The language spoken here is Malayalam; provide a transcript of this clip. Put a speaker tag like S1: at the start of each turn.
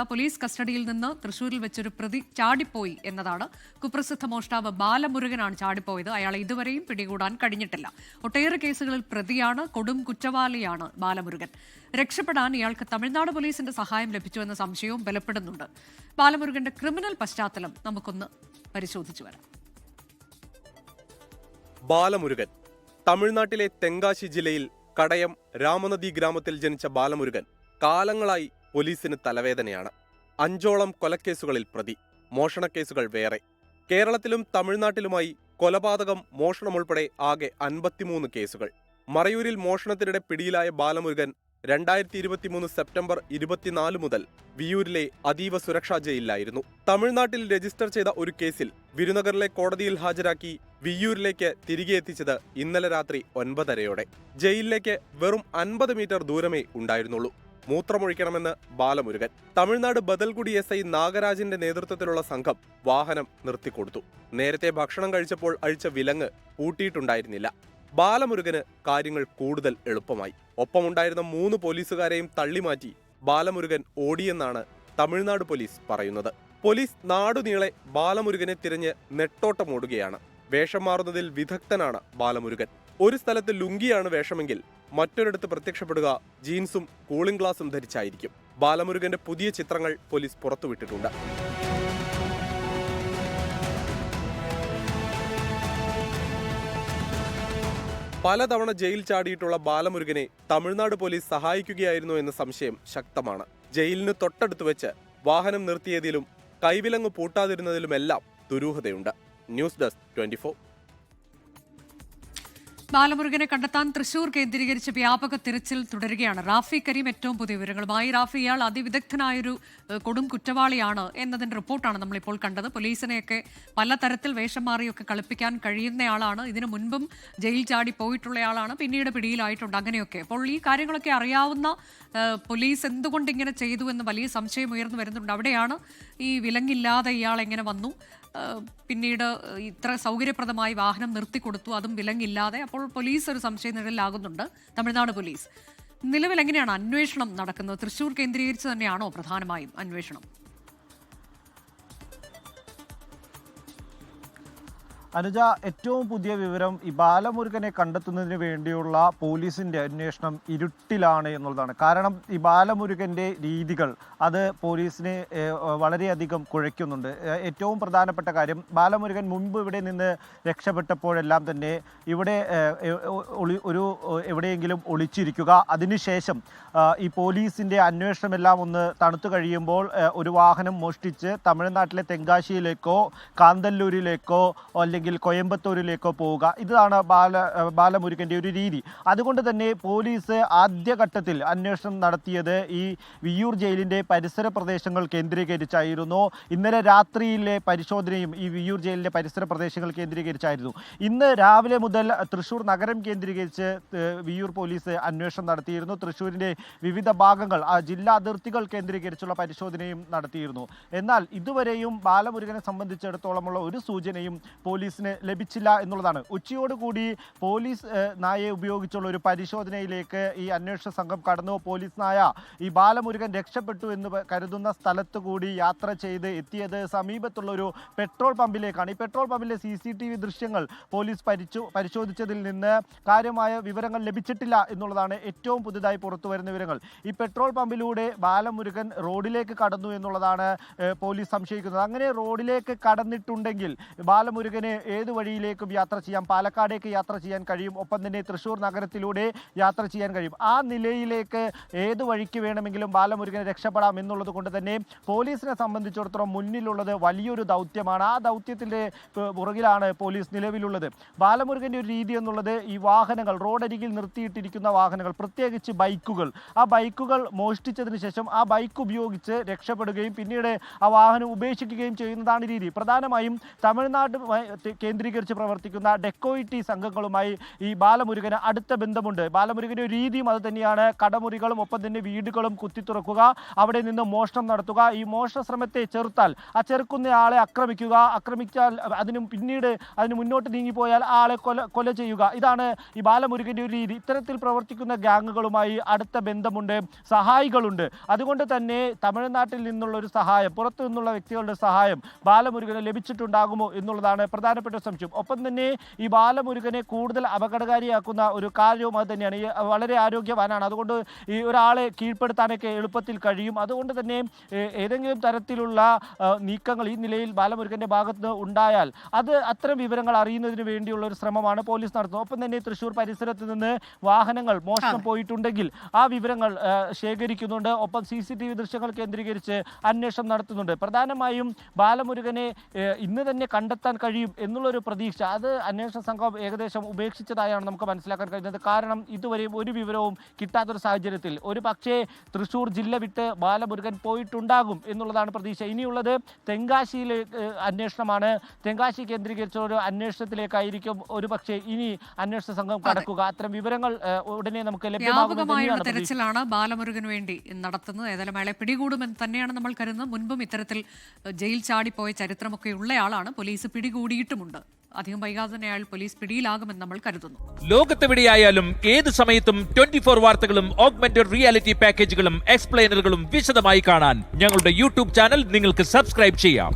S1: പോലീസ് കസ്റ്റഡിയിൽ നിന്ന് തൃശൂരിൽ വെച്ചൊരു പ്രതി ചാടിപ്പോയി എന്നതാണ്. കുപ്രസിദ്ധ മോഷ്ടാവ് ബാലമുരുകനാണ് ചാടിപ്പോയത്. അയാളെ ഇതുവരെയും പിടികൂടാൻ കഴിഞ്ഞിട്ടില്ല. ഒട്ടേറെ കേസുകളിൽ പ്രതിയാണ്, കൊടും കുറ്റവാളിയാണ് ബാലമുരുകൻ. രക്ഷപ്പെടാൻ ഇയാൾക്ക് തമിഴ്നാട് പോലീസിന്റെ സഹായം ലഭിച്ചുവെന്ന സംശയവും ബലപ്പെടുന്നുണ്ട്. ബാലമുരുകന്റെ ക്രിമിനൽ പശ്ചാത്തലം നമുക്കൊന്ന് പരിശോധിച്ചു വരാം.
S2: ബാലമുരുകൻ തമിഴ്നാട്ടിലെ തെങ്കാശി ജില്ലയിൽ കടയം രാമനദി ഗ്രാമത്തിൽ ജനിച്ച ബാലമുരുകൻ കാലങ്ങളായി പോലീസിന് തലവേദനയാണ്. 5ഓളം കൊലക്കേസുകളിൽ പ്രതി, മോഷണക്കേസുകൾ വേറെ. കേരളത്തിലും തമിഴ്നാട്ടിലുമായി കൊലപാതകം, മോഷണം ഉൾപ്പെടെ ആകെ 53 കേസുകൾ. മറയൂരിൽ മോഷണത്തിനിടെ പിടിയിലായ ബാലമുരുകൻ 2023 സെപ്റ്റംബർ 24 മുതൽ വിയ്യൂരിലെ അതീവ സുരക്ഷാ ജയിലിലായിരുന്നു. തമിഴ്നാട്ടിൽ രജിസ്റ്റർ ചെയ്ത ഒരു കേസിൽ വിരുനഗറിലെ കോടതിയിൽ ഹാജരാക്കി വിയ്യൂരിലേക്ക് തിരികെ എത്തിച്ചത് ഇന്നലെ രാത്രി 9:30-ഓടെ. ജയിലിലേക്ക് വെറും 50 മീറ്റർ ദൂരമേ ഉണ്ടായിരുന്നുള്ളൂ. മൂത്രമൊഴിക്കണമെന്ന് ബാലമുരുകൻ. തമിഴ്നാട് ബദൽഗുഡി SI നാഗരാജിന്റെ നേതൃത്വത്തിലുള്ള സംഘം വാഹനം നിർത്തിക്കൊടുത്തു. നേരത്തെ ഭക്ഷണം കഴിച്ചപ്പോൾ അഴിച്ച വിലങ്ങ് പൂട്ടിയിട്ടുണ്ടായിരുന്നില്ല. ബാലമുരുകന് കാര്യങ്ങൾ കൂടുതൽ എളുപ്പമായി. ഒപ്പമുണ്ടായിരുന്ന 3 പോലീസുകാരെയും തള്ളിമാറ്റി ബാലമുരുകൻ ഓടിയെന്നാണ് തമിഴ്നാട് പോലീസ് പറയുന്നത്. പോലീസ് നാടുനീളെ ബാലമുരുകനെ തിരഞ്ഞ് നെട്ടോട്ടമോടുകയാണ്. വേഷം മാറുന്നതിൽ വിദഗ്ധനാണ് ബാലമുരുകൻ. ഒരു സ്ഥലത്ത് ലുങ്കിയാണ് വേഷമെങ്കിൽ മറ്റൊരിടത്ത് പ്രത്യക്ഷപ്പെടുക ജീൻസും കൂളിംഗ് ഗ്ലാസും ധരിച്ചായിരിക്കും. ബാലമുരുകന്റെ പുതിയ ചിത്രങ്ങൾ പോലീസ് പുറത്തുവിട്ടിട്ടുണ്ട്. പലതവണ ജയിൽ ചാടിയിട്ടുള്ള ബാലമുരുകനെ തമിഴ്നാട് പോലീസ് സഹായിക്കുകയായിരുന്നു എന്ന സംശയം ശക്തമാണ്. ജയിലിന് തൊട്ടടുത്ത് വെച്ച് വാഹനം നിർത്തിയതിലും കൈവിലങ്ങ് പൂട്ടാതിരുന്നതിലുമെല്ലാം ദുരൂഹതയുണ്ട്. News desk 24.
S1: ബാലമുരുകനെ കണ്ടെത്താൻ തൃശൂർ കേന്ദ്രീകരിച്ച് വ്യാപക തിരച്ചിൽ തുടരുകയാണ്. റാഫി കരീം ഏറ്റവും പുതിയ വിവരങ്ങളുമായി. റാഫി, ഇയാൾ അതിവിദഗ്ധനായൊരു കൊടും കുറ്റവാളിയാണ് എന്നതിന്റെ റിപ്പോർട്ടാണ് നമ്മളിപ്പോൾ കണ്ടത്. പോലീസിനെയൊക്കെ പലതരത്തിൽ വേഷം മാറിയൊക്കെ കളിപ്പിക്കാൻ കഴിയുന്നയാളാണ്. ഇതിനു മുൻപും ജയിൽ ചാടി പോയിട്ടുള്ളയാളാണ്, പിന്നീട് പിടിയിലായിട്ടുണ്ട്, അങ്ങനെയൊക്കെ. അപ്പോൾ ഈ കാര്യങ്ങളൊക്കെ അറിയാവുന്ന പോലീസ് എന്തുകൊണ്ട് ഇങ്ങനെ ചെയ്തു എന്ന് വലിയ സംശയം ഉയർന്നു വരുന്നുണ്ട്. അവിടെയാണ് ഈ വിലങ്ങില്ലാതെ ഇയാൾ എങ്ങനെ വന്നു, പിന്നീട് ഇത്ര സൗകര്യപ്രദമായി വാഹനം നിർത്തിക്കൊടുത്തു, അതും വിലങ്ങില്ലാതെ. അപ്പോൾ പോലീസ് ഒരു സംശയ നിഴലിലാകുന്നുണ്ട്, തമിഴ്നാട് പോലീസ്. നിലവിൽ എങ്ങനെയാണ് അന്വേഷണം നടക്കുന്നത്? തൃശൂർ കേന്ദ്രീകരിച്ച് തന്നെയാണോ പ്രധാനമായും അന്വേഷണം?
S3: അനുജ, ഏറ്റവും പുതിയ വിവരം ഈ ബാലമുരുകനെ കണ്ടെത്തുന്നതിന് വേണ്ടിയുള്ള പോലീസിന്റെ അന്വേഷണം ഇരുട്ടിലാണ് എന്നുള്ളതാണ്. കാരണം ഈ ബാലമുരുകന്റെ രീതികൾ അത് പോലീസിനെ വളരെയധികം കുഴയ്ക്കുന്നുണ്ട്. ഏറ്റവും പ്രധാനപ്പെട്ട കാര്യം, ബാലമുരുകൻ മുൻപ് ഇവിടെ നിന്ന് രക്ഷപ്പെട്ടപ്പോഴെല്ലാം തന്നെ ഇവിടെ എവിടെയെങ്കിലും ഒളിച്ചിരിക്കുക, അതിനുശേഷം ഈ പോലീസിന്റെ അന്വേഷണമെല്ലാം ഒന്ന് തണുത്തു കഴിയുമ്പോൾ ഒരു വാഹനം മോഷ്ടിച്ച് തമിഴ്നാട്ടിലെ തെങ്കാശിയിലേക്കോ കാന്തല്ലൂരിലേക്കോ അല്ലെങ്കിൽ കോയമ്പത്തൂരിലേക്കോ പോവുക, ഇതാണ് ബാലമുരുകന്റെ ഒരു രീതി. അതുകൊണ്ട് തന്നെ പോലീസ് ആദ്യഘട്ടത്തിൽ അന്വേഷണം നടത്തിയത് ഈ വിയ്യൂർ ജയിലിന്റെ പരിസര പ്രദേശങ്ങൾ കേന്ദ്രീകരിച്ചായിരുന്നു. ഇന്നലെ രാത്രിയിലെ പരിശോധനയും ഈ വിയ്യൂർ ജയിലിന്റെ പരിസര പ്രദേശങ്ങൾ കേന്ദ്രീകരിച്ചായിരുന്നു. ഇന്ന് രാവിലെ മുതൽ തൃശൂർ നഗരം കേന്ദ്രീകരിച്ച് വിയ്യൂർ പോലീസ് അന്വേഷണം നടത്തിയിരുന്നു. തൃശൂരിന്റെ വിവിധ ഭാഗങ്ങൾ, ജില്ലാ അതിർത്തികൾ കേന്ദ്രീകരിച്ചുള്ള പരിശോധനയും നടത്തിയിരുന്നു. എന്നാൽ ഇതുവരെയും ബാലമുരുകനെ സംബന്ധിച്ചിടത്തോളമുള്ള ഒരു സൂചനയും പോലീസിന് ലഭിച്ചില്ല എന്നുള്ളതാണ്. ഉച്ചയോടുകൂടി പോലീസ് നായയെ ഉപയോഗിച്ചുള്ള ഒരു പരിശോധനയിലേക്ക് ഈ അന്വേഷണ സംഘം കടന്നു. പോലീസ് നായ ഈ ബാലമുരുകൻ രക്ഷപ്പെട്ടു എന്ന് കരുതുന്ന സ്ഥലത്ത് കൂടി യാത്ര ചെയ്ത് എത്തിയത് സമീപത്തുള്ള ഒരു പെട്രോൾ പമ്പിലേക്കാണ്. ഈ പെട്രോൾ പമ്പിലെ CCTV ദൃശ്യങ്ങൾ പോലീസ് പരിശോധിച്ചതിൽ നിന്ന് കാര്യമായ വിവരങ്ങൾ ലഭിച്ചിട്ടില്ല എന്നുള്ളതാണ് ഏറ്റവും പുതുതായി പുറത്തു വരുന്ന വിവരങ്ങൾ. ഈ പെട്രോൾ പമ്പിലൂടെ ബാലമുരുകൻ റോഡിലേക്ക് കടന്നു എന്നുള്ളതാണ് പോലീസ് സംശയിക്കുന്നത്. അങ്ങനെ റോഡിലേക്ക് കടന്നിട്ടുണ്ടെങ്കിൽ ബാലമുരുകന് ഏത് വഴിയിലേക്കും യാത്ര ചെയ്യാം, പാലക്കാടേക്ക് യാത്ര ചെയ്യാൻ കഴിയും, ഒപ്പം തന്നെ തൃശൂർ നഗരത്തിലൂടെ യാത്ര ചെയ്യാൻ കഴിയും. ആ നിലയിലേക്ക് ഏത് വഴിക്ക് വേണമെങ്കിലും ബാലമുരുകനെ രക്ഷപ്പെടാം എന്നുള്ളത് കൊണ്ട് തന്നെ പോലീസിനെ സംബന്ധിച്ചിടത്തോളം മുന്നിലുള്ളത് വലിയൊരു ദൗത്യമാണ്. ആ ദൗത്യത്തിൻ്റെ പുറകിലാണ് പോലീസ് നിലവിലുള്ളത്. ബാലമുരുകൻ്റെ ഒരു രീതി എന്നുള്ളത് ഈ വാഹനങ്ങൾ, റോഡരികിൽ നിർത്തിയിട്ടിരിക്കുന്ന വാഹനങ്ങൾ, പ്രത്യേകിച്ച് ബൈക്കുകൾ, ആ ബൈക്കുകൾ മോഷ്ടിച്ചതിന് ശേഷം ആ ബൈക്ക് ഉപയോഗിച്ച് രക്ഷപ്പെടുകയും പിന്നീട് ആ വാഹനം ഉപേക്ഷിക്കുകയും ചെയ്യുന്നതാണ് രീതി. പ്രധാനമായും തമിഴ്നാട് കേന്ദ്രീകരിച്ച് പ്രവർത്തിക്കുന്ന ഡെക്കോയിറ്റി സംഘങ്ങളുമായി ഈ ബാലമുരുകന് അടുത്ത ബന്ധമുണ്ട്. ബാലമുരുകന്റെ ഒരു രീതിയും അത് തന്നെയാണ്. കടമുറികളും ഒപ്പം തന്നെ വീടുകളും കുത്തിത്തുറക്കുക, അവിടെ നിന്ന് മോഷണം നടത്തുക. ഈ മോഷണ ശ്രമത്തെ ചെറുത്താൽ ആ ചെറുക്കുന്നയാളെ ആക്രമിച്ചാൽ അതിന് മുന്നോട്ട് നീങ്ങിപ്പോയാൽ ആളെ കൊല ചെയ്യുക. ഇതാണ് ഈ ബാലമുരുകന്റെ ഒരു രീതി. ഇത്തരത്തിൽ പ്രവർത്തിക്കുന്ന ഗ്യാങ്ങുകളുമായി അടുത്ത ബന്ധമുണ്ട്, സഹായികളുണ്ട്. അതുകൊണ്ട് തന്നെ തമിഴ്നാട്ടിൽ നിന്നുള്ള ഒരു സഹായം, പുറത്തു നിന്നുള്ള വ്യക്തികളുടെ സഹായം ബാലമുരുകന് ലഭിച്ചിട്ടുണ്ടാകുമോ എന്നുള്ളതാണ് പ്രധാനപ്പെട്ട സംശയം. ഒപ്പം തന്നെ ഈ ബാലമുരുകനെ കൂടുതൽ അപകടകാരിയാക്കുന്ന ഒരു കാര്യവും അത് തന്നെയാണ്. ഈ വളരെ ആരോഗ്യവാനാണ്, അതുകൊണ്ട് ഈ ഒരാളെ കീഴ്പ്പെടുത്താനൊക്കെ എളുപ്പത്തിൽ കഴിയും. അതുകൊണ്ട് തന്നെ ഏതെങ്കിലും തരത്തിലുള്ള നീക്കങ്ങൾ ഈ നിലയിൽ ബാലമുരുകന്റെ ഭാഗത്ത് നിന്ന് ഉണ്ടായാൽ അത് അത്തരം വിവരങ്ങൾ അറിയുന്നതിന് വേണ്ടിയുള്ള ഒരു ശ്രമമാണ് പോലീസ് നടത്തുന്നത്. ഒപ്പം തന്നെ തൃശ്ശൂർ പരിസരത്ത് നിന്ന് വാഹനങ്ങൾ മോഷണം പോയിട്ടുണ്ടെങ്കിൽ ആ വിവരങ്ങൾ ശേഖരിക്കുന്നുണ്ട്. ഒപ്പം CCTV ദൃശ്യങ്ങൾ കേന്ദ്രീകരിച്ച് അന്വേഷണം നടത്തുന്നുണ്ട്. പ്രധാനമായും ബാലമുരുകനെ ഇന്ന് തന്നെ കണ്ടെത്താൻ കഴിയും എന്നുള്ളൊരു പ്രതീക്ഷ അത് അന്വേഷണ സംഘം ഏകദേശം ഉപേക്ഷിച്ചതായാണ് നമുക്ക് മനസ്സിലാക്കാൻ കഴിയുന്നത്. കാരണം ഇതുവരെയും ഒരു വിവരവും കിട്ടാത്തൊരു സാഹചര്യത്തിൽ ഒരു പക്ഷേ തൃശ്ശൂർ ജില്ല വിട്ട് ബാലമുരുകൻ പോയിട്ടുണ്ടാകും എന്നുള്ളതാണ് പ്രതീക്ഷ. ഇനിയുള്ളത് തെങ്കാശിയിലെ അന്വേഷണമാണ്. തെങ്കാശി കേന്ദ്രീകരിച്ച ഒരു അന്വേഷണത്തിലേക്കായിരിക്കും ഒരു പക്ഷേ ഇനി അന്വേഷണ സംഘം കടക്കുക. അത്തരം വിവരങ്ങൾ ഉടനെ നമുക്ക്
S1: വ്യാപകമായുള്ള തെരച്ചിലാണ് ബാലമുരുകന് വേണ്ടി നടത്തുന്നത്. ഏതായാലും അയാളെ പിടികൂടുമെന്ന് തന്നെയാണ് നമ്മൾ കരുതുന്നത്. മുൻപും ഇത്തരത്തിൽ ജയിൽ ചാടിപ്പോയ ചരിത്രമൊക്കെ ഉള്ളയാളാണ്. പോലീസ് പിടികൂടിയിട്ടുമുണ്ട്. അധികം വൈകാതെ തന്നെ അയാൾ പോലീസ് പിടിയിലാകുമെന്ന് നമ്മൾ കരുതുന്നു.
S4: ലോകത്തെവിടെയായാലും ഏത് സമയത്തും 24 വാർത്തകളും ഓഗ്മെന്റഡ് റിയാലിറ്റി പാക്കേജുകളും എക്സ്പ്ലെയിനറുകളും വിശദമായി കാണാൻ ഞങ്ങളുടെ യൂട്യൂബ് ചാനൽ നിങ്ങൾക്ക് സബ്സ്ക്രൈബ് ചെയ്യാം.